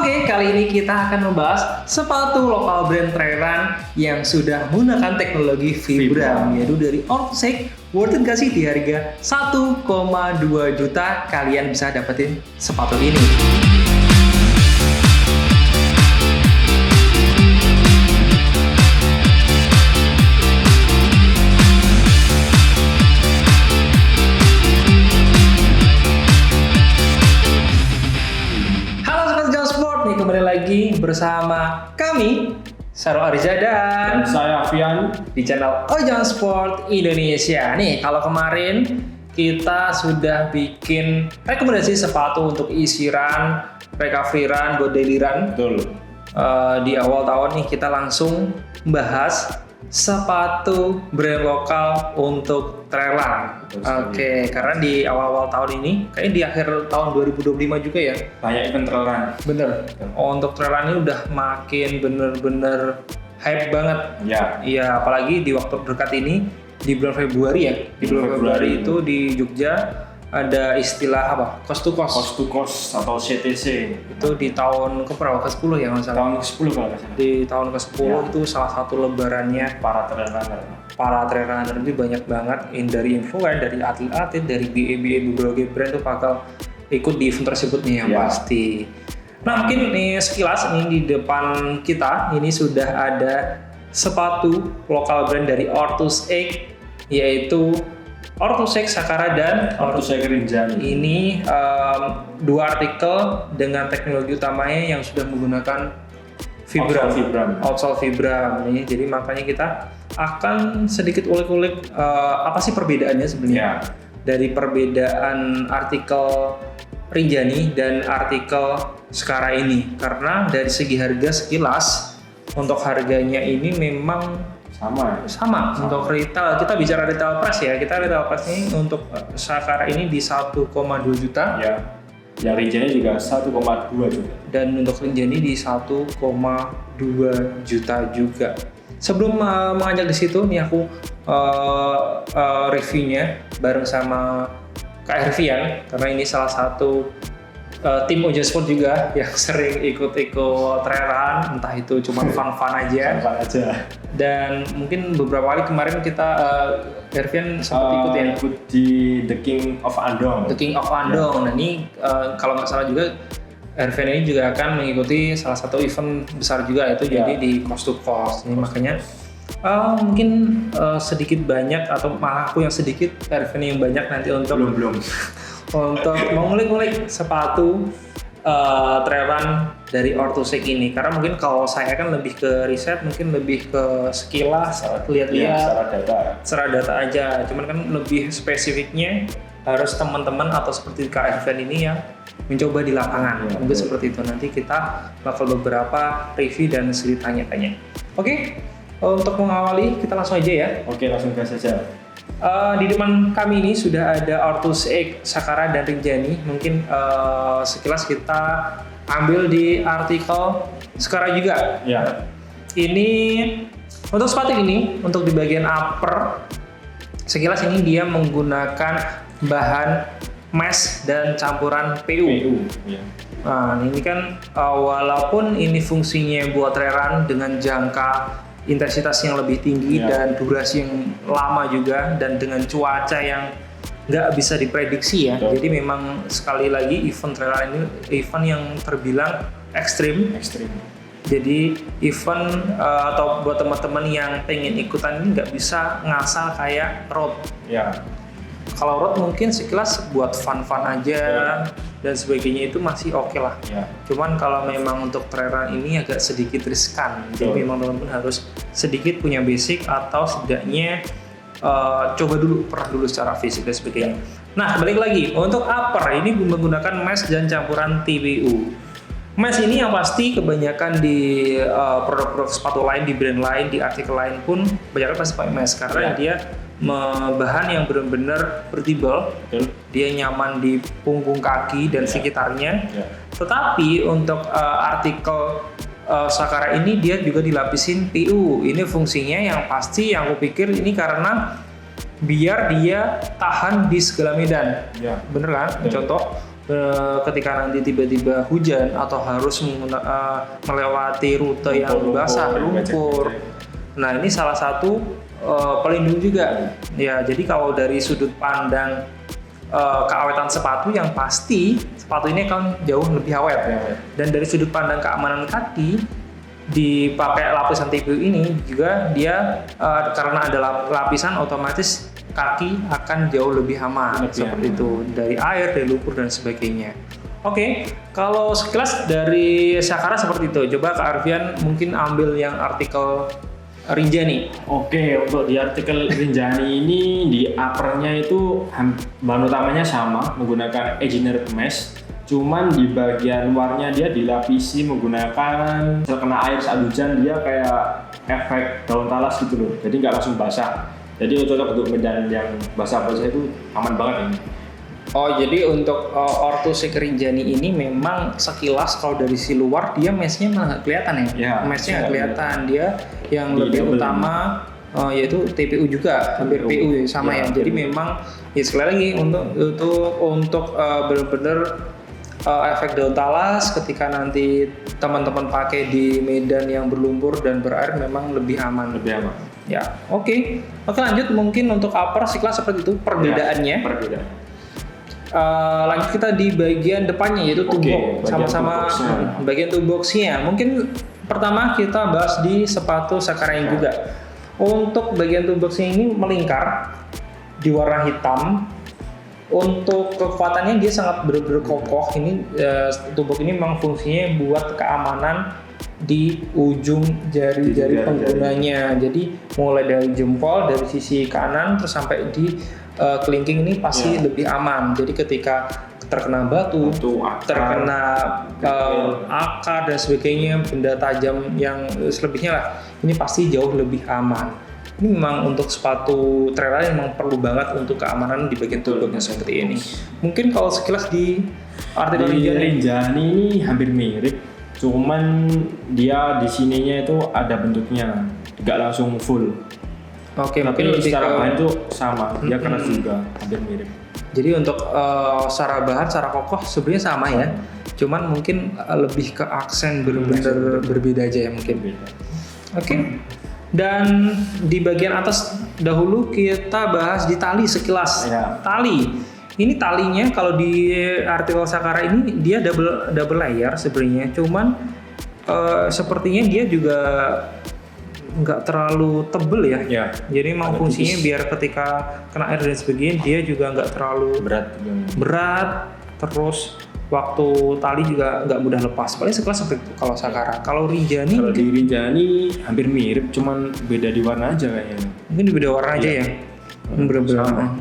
Oke, kali ini kita akan membahas sepatu lokal brand Trail yang sudah menggunakan teknologi Vibram, yaitu dari Orthosec. Worth it gak sih di harga 1,2 juta kalian bisa dapetin sepatu ini? Kembali lagi bersama kami Saro Ariza dan saya Avian di channel Ojang Sport Indonesia. Nih, kalau kemarin kita sudah bikin rekomendasi sepatu untuk isi run, recovery run, buat daily run. Betul. Di awal tahun nih kita langsung bahas sepatu brand lokal untuk trail run. Oke, karena di awal-awal tahun ini, kayaknya di akhir tahun 2025 juga ya, banyak event trail run. Bener. Untuk trail run ini udah makin bener-bener hype banget. Ya. Iya, apalagi di waktu dekat ini di bulan Februari ya. Di bulan Februari itu di Jogja ada istilah apa? Cost to cost. Cost to cost atau CTC. Itu di tahun keberapa? Ke-10 ya kalau salah. Tahun ke-10 kalau nggak salah. Di tahun ke-10 ya. Itu salah satu lebarannya para trail runner. Para trail runner itu banyak banget dari influencer, dari atlet-atlet, dari BA berbagai brand tuh bakal ikut di event tersebut nih yang pasti. Nah, mungkin nih sekilas nih di depan kita ini sudah ada sepatu lokal brand dari Orthosec, yaitu Orthosec Sakara dan Orthosec Rinjani. Ini dua artikel dengan teknologi utamanya yang sudah menggunakan Vibram. Outsole Vibram nih. Jadi makanya kita akan sedikit ulik-ulik apa sih perbedaannya sebenarnya dari perbedaan artikel Rinjani dan artikel Sakara ini. Karena dari segi harga sekilas untuk harganya ini memang sama. Untuk retail, kita bicara retail price ya. Kita retail price ini untuk Sakara ini di 1,2 juta. Ya. Yang Rinjani juga 1,2 juta. Dan untuk Rinjani di 1,2 juta juga. Sebelum mengajak di situ nih aku reviewnya bareng sama Kak Hervian, karena ini salah satu tim Ojang Sport juga yang sering ikut-ikut trail run, entah itu cuma fun-fun aja. Dan mungkin beberapa kali kemarin kita Hervian sempat ikut ya. Ikut di The King of Andong. Nah ini kalau nggak salah juga Hervian ini juga akan mengikuti salah satu event besar juga, itu jadi di Cost to Cost. Ini makanya mungkin sedikit banyak atau malah aku yang sedikit, Hervian yang banyak nanti untuk belum untuk mengulik-ulik sepatu trail run dari Orthosec ini. Karena mungkin kalau saya kan lebih ke riset, mungkin lebih ke sekilas lihat-lihat secara data aja. Cuman kan lebih spesifiknya harus teman-teman atau seperti Kak Hervian ini yang mencoba di lapangan. Mungkin seperti itu. Nanti kita bakal beberapa review dan sedikit tanya-tanya. Oke, untuk mengawali kita langsung aja ya. Oke, langsung gas saja. Di depan kami ini sudah ada Orthosec Sakara dan Rinjani. Mungkin sekilas kita ambil di artikel Sakara juga. Ya. Ini untuk sepatu ini, untuk di bagian upper, sekilas ini dia menggunakan bahan mesh dan campuran PU. Ya. Nah, ini kan walaupun ini fungsinya buat trail run dengan jangka intensitas yang lebih tinggi dan durasi yang lama juga, dan dengan cuaca yang nggak bisa diprediksi ya. Jadi memang sekali lagi event trail run ini event yang terbilang ekstrim. Jadi event atau buat teman-teman yang pengen ikutan ini nggak bisa ngasal kayak road. Ya. Kalau road mungkin sekilas buat fun-fun aja dan sebagainya itu masih oke lah. Ya. Cuman kalau memang untuk trail run ini agak sedikit riskan. Jadi memang teman-teman harus sedikit punya basic atau setidaknya coba dulu, pernah dulu secara fisik dan sebagainya. Nah, balik lagi untuk upper ini menggunakan mesh dan campuran TPU. Mesh ini yang pasti kebanyakan di produk-produk sepatu lain, di brand lain, di artikel lain pun kebanyakan pasti pakai mesh karena dia bahan yang benar-benar breathable. Dia nyaman di punggung kaki dan sekitarnya. Tetapi untuk artikel Sakara ini dia juga dilapisin PU. Ini fungsinya yang pasti yang aku pikir ini karena biar dia tahan di segala medan. Bener kan? Contoh ketika nanti tiba-tiba hujan atau harus melewati rute yang basah, lumpur. Nah, ini salah satu pelindung juga. Ya, jadi kalau dari sudut pandang keawetan sepatu, yang pasti sepatu ini akan jauh lebih awet. Dan dari sudut pandang keamanan kaki, dipakai lapisan TPU ini juga dia karena ada lapisan, otomatis kaki akan jauh lebih aman seperti itu, dari air, dari lumpur dan sebagainya. Oke, kalau sekilas dari Sakara seperti itu. Coba Kak Arfian mungkin ambil yang artikel Rinjani. Oke, untuk di artikel Rinjani ini di uppernya itu bahan utamanya sama, menggunakan engineered mesh. Cuman di bagian luarnya dia dilapisi menggunakan terkena air saat hujan, dia kayak efek daun talas gitu loh. Jadi nggak langsung basah. Jadi untuk medan yang basah-basah itu aman banget ini. Oh, jadi untuk Orthosec Rinjani ini memang sekilas kalau dari si luar dia meshnya malah nggak kelihatan ya? Meshnya nggak kelihatan, dia yang lebih utama yaitu TPU juga, hampir PU sama ya. Jadi memang ya sekali lagi untuk benar-benar efek daun talas ketika nanti teman-teman pakai di medan yang berlumpur dan berair memang lebih aman. Ya, oke, lanjut mungkin untuk upper sekilas seperti itu perbedaannya. Lanjut kita di bagian depannya yaitu toolbox, sama-sama bagian toolboxnya. Mungkin pertama kita bahas di sepatu Sakara ini juga. Untuk bagian toolboxnya ini melingkar di warna hitam. Untuk kekuatannya dia sangat benar-benar kokoh. Ini toolbox ini memang fungsinya buat keamanan di ujung jari-jari penggunanya. Jadi mulai dari jempol, dari sisi kanan terus sampai di kelingking ini pasti lebih aman. Jadi ketika terkena batu, terkena akar dan sebagainya, benda tajam yang selebihnya lah, ini pasti jauh lebih aman. Ini memang untuk sepatu trail running memang perlu banget untuk keamanan di bagian toolboxnya seperti ini. Mungkin kalau sekilas di artikel Rinjani ini hampir mirip, cuman dia di sininya itu ada bentuknya, nggak langsung full. Oke, tapi mungkin secara bahan itu sama, dia keras juga, hampir mirip. Jadi untuk secara bahan, secara kokoh sebenarnya sama ya, cuman mungkin lebih ke aksen benar-benar berbeda aja ya mungkin. Oke. Dan di bagian atas dahulu kita bahas di tali sekilas. Tali. Ini talinya kalau di artikel Sakara ini dia double layer sebenarnya, cuman sepertinya dia juga nggak terlalu tebel ya. Jadi memang fungsinya biar ketika kena air dan sebagainya dia juga nggak terlalu berat. Terus waktu tali juga nggak mudah lepas. Paling sekelas seperti itu kalau Sakara. Kalau Rinjani? Kalau di Rinjani hampir mirip, cuman beda di warna aja kayaknya. Mungkin beda warna aja ya. Bener-bener.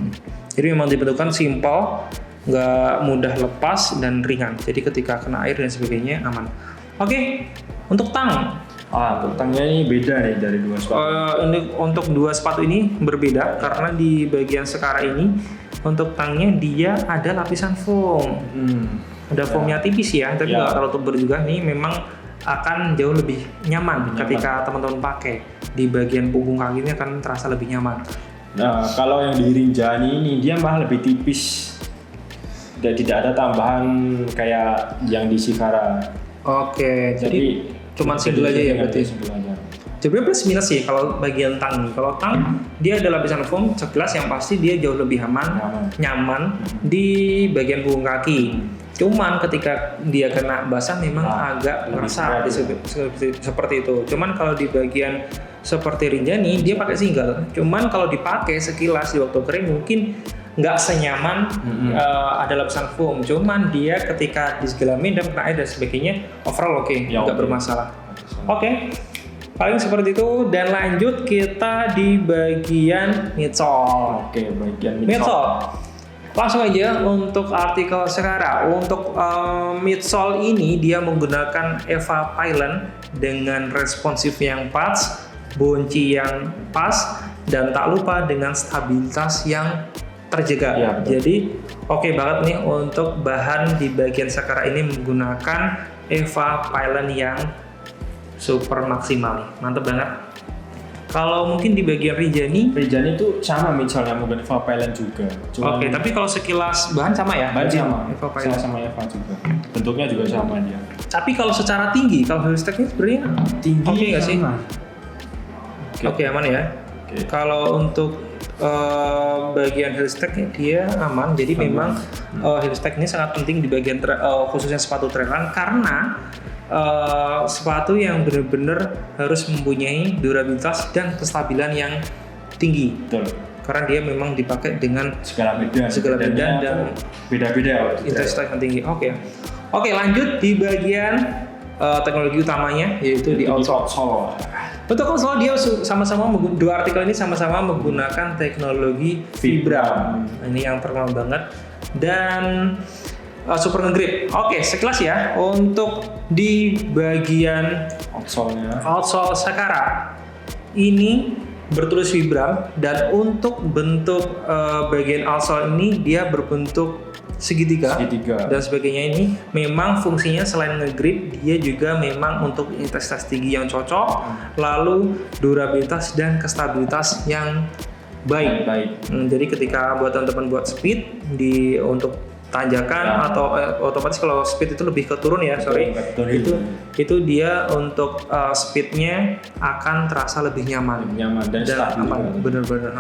Jadi memang dibentukkan simpel, nggak mudah lepas dan ringan. Jadi ketika kena air dan sebagainya aman. Oke, untuk tang. Untuk tangnya ini beda nih dari dua sepatu. Untuk dua sepatu ini berbeda karena di bagian Sakara ini untuk tangnya dia ada lapisan foam. Ada foamnya tipis ya, tapi nggak terlalu tebal juga. Nih memang akan jauh lebih nyaman ketika teman-teman pakai. Di bagian punggung kakinya akan terasa lebih nyaman. Nah, kalau yang di Rinjani ini dia malah lebih tipis. Dan tidak ada tambahan kayak yang di Sakara. Oke, jadi cuman single aja ya berarti. Sebenarnya plus minus sih kalau bagian tang nih. Kalau tang dia ada lapisan foam sekilas yang pasti dia jauh lebih nyaman di bagian punggung kaki. Cuman ketika dia kena basah memang agak merasa seperti itu. Cuman kalau di bagian seperti Rinjani dia pakai single. Cuman kalau dipakai sekilas di waktu kering mungkin nggak senyaman ada lapisan foam. Cuman dia ketika di segala medan kena air dan sebagainya overall nggak bermasalah. Oke. Paling seperti itu, dan lanjut kita di bagian midsole. Oke, bagian midsole. Langsung aja untuk artikel sekarang. Untuk midsole ini dia menggunakan EVA Pylon dengan responsif yang pas, bonci yang pas, dan tak lupa dengan stabilitas yang terjaga. Jadi oke banget nih untuk bahan di bagian Sakara ini menggunakan EVA Pylon yang super maksimal nih, mantep banget. Kalau mungkin di bagian Rinjani, itu sama misalnya mungkin Eva Pilot juga. Oke, tapi kalau sekilas bahan sama ya? Bahan sama, Eva Pilot. sama Eva juga. Bentuknya juga sama dia. Tapi kalau secara tinggi, kalau Hillstack ini sebenarnya Tinggi oke nggak sih? Oke. Oke, aman ya. Oke. Kalau untuk bagian Hillstack dia aman. Jadi memang Hillstack ini sangat penting di bagian khususnya sepatu trail run karena sepatu yang benar-benar harus mempunyai durabilitas dan kestabilan yang tinggi. Betul. Karena dia memang dipakai dengan Segala medan dan beda-beda. intensitas yang tinggi. Oke, lanjut di bagian teknologi utamanya yaitu di outsole. Untuk outsole dia sama-sama dua artikel ini sama-sama menggunakan teknologi Vibram. Ini yang terkenal banget dan super nge-grip. Oke, sekilas ya untuk di bagian outsole Sakara ini bertulis Vibram dan untuk bentuk bagian outsole ini dia berbentuk segitiga dan sebagainya. Ini memang fungsinya selain nge-grip dia juga memang untuk intensitas tinggi yang cocok, lalu durabilitas dan kestabilitas yang baik. Jadi ketika buat teman-teman buat speed untuk tanjakan atau otomatis kalau speed itu lebih ke turun ya, itu dia untuk speednya akan terasa lebih nyaman dan stabil. Bener-bener.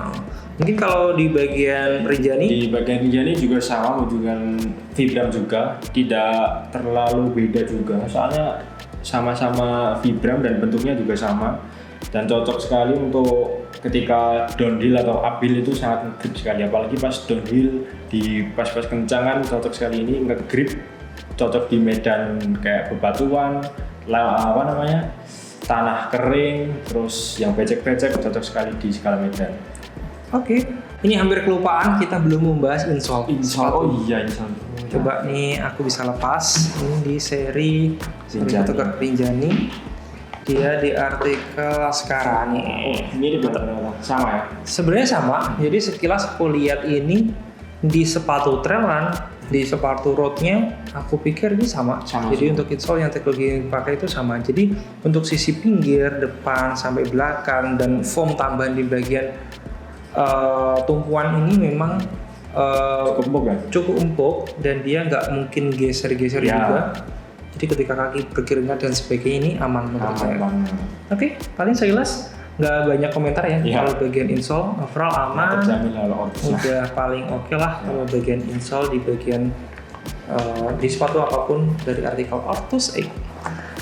Mungkin kalau di bagian Rinjani juga sama dengan Vibram juga, tidak terlalu beda juga. Soalnya sama-sama Vibram dan bentuknya juga sama dan cocok sekali untuk ketika downhill atau uphill itu sangat nge-grip sekali, apalagi pas downhill di pas-pas kencangan cocok sekali ini nge-grip, cocok di medan kayak bebatuan, tanah kering, terus yang becek-becek cocok sekali di segala medan. Oke, ini hampir kelupaan kita belum membahas insole. Oh iya, insole. Coba nih aku bisa lepas ini di seri Rinjani. Dia di artikel sekarang nih. Ini benar-benar sama ya? Sebenarnya sama. Jadi sekilas aku lihat ini di sepatu trail run, di sepatu roadnya, aku pikir ini sama. Jadi untuk insole yang teknologi yang dipakai itu sama. Jadi untuk sisi pinggir, depan sampai belakang dan foam tambahan di bagian tumpuan ini memang cukup empuk dan dia nggak mungkin geser-geser juga. Jadi ketika kaki berkeringat dan sebagainya ini aman menurut saya. Oke, paling sekilas nggak banyak komentar ya. Kalau bagian insole overall aman. Udah paling oke lah kalau bagian insole di bagian di sepatu apapun dari artikel Ortus.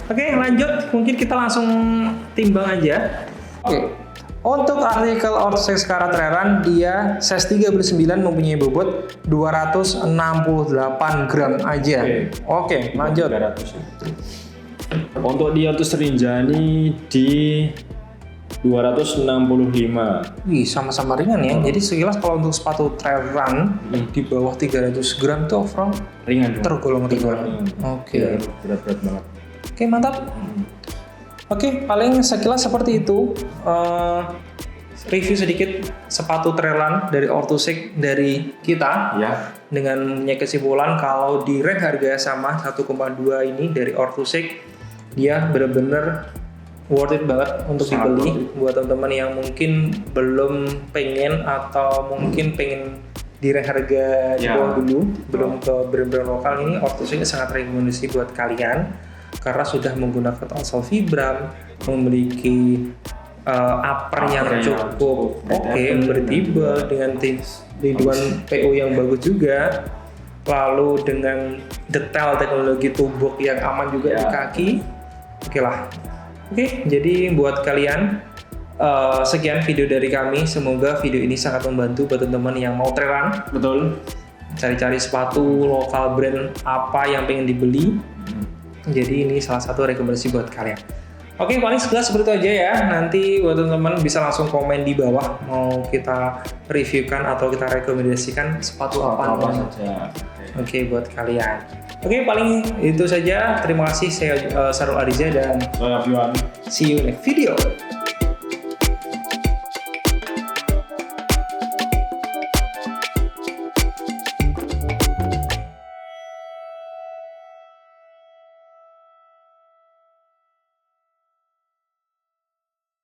Oke, lanjut. Mungkin kita langsung timbang aja. Oke. Untuk artikel Ortus Sakara Trail Run, dia size 39 mempunyai bobot 268 gram aja. Oke, lanjut. 300. Untuk di Ortus Rinjani di 265. Wih, sama-sama ringan ya. Jadi sekilas kalau untuk sepatu trail run di bawah 300 gram itu overall ringan. Tergolong ringan. Oke. Berat-berat banget. Oke, mantap. Oke, paling sekilas seperti itu review sedikit sepatu trail run dari Ortusik dari kita dengan punya kesimpulan kalau di rank harga sama 1,2 ini dari Ortusik dia benar-benar worth it banget untuk dibeli buat teman-teman yang mungkin belum pengen atau mungkin pengen di rank harga di bawah dulu belum ke brand-brand lokal ini. Ortusik sangat rekomendasi buat kalian karena sudah menggunakan outsole Vibram, memiliki upper yang cukup bertibel dengan lindungan PO yang bagus juga, lalu dengan detail teknologi tubuh yang aman juga di kaki. Oke, jadi buat kalian sekian video dari kami. Semoga video ini sangat membantu buat teman-teman yang mau trail run. Betul. Cari-cari sepatu lokal brand apa yang pengen dibeli. Jadi ini salah satu rekomendasi buat kalian. Oke, paling sekilas seperti itu aja ya. Nanti buat teman-teman bisa langsung komen di bawah mau kita reviewkan atau kita rekomendasikan sepatu apa saja. Oke, buat kalian. Oke, paling itu saja. Terima kasih. Saya Sarul Ariza dan saya Fiwan. See you next video.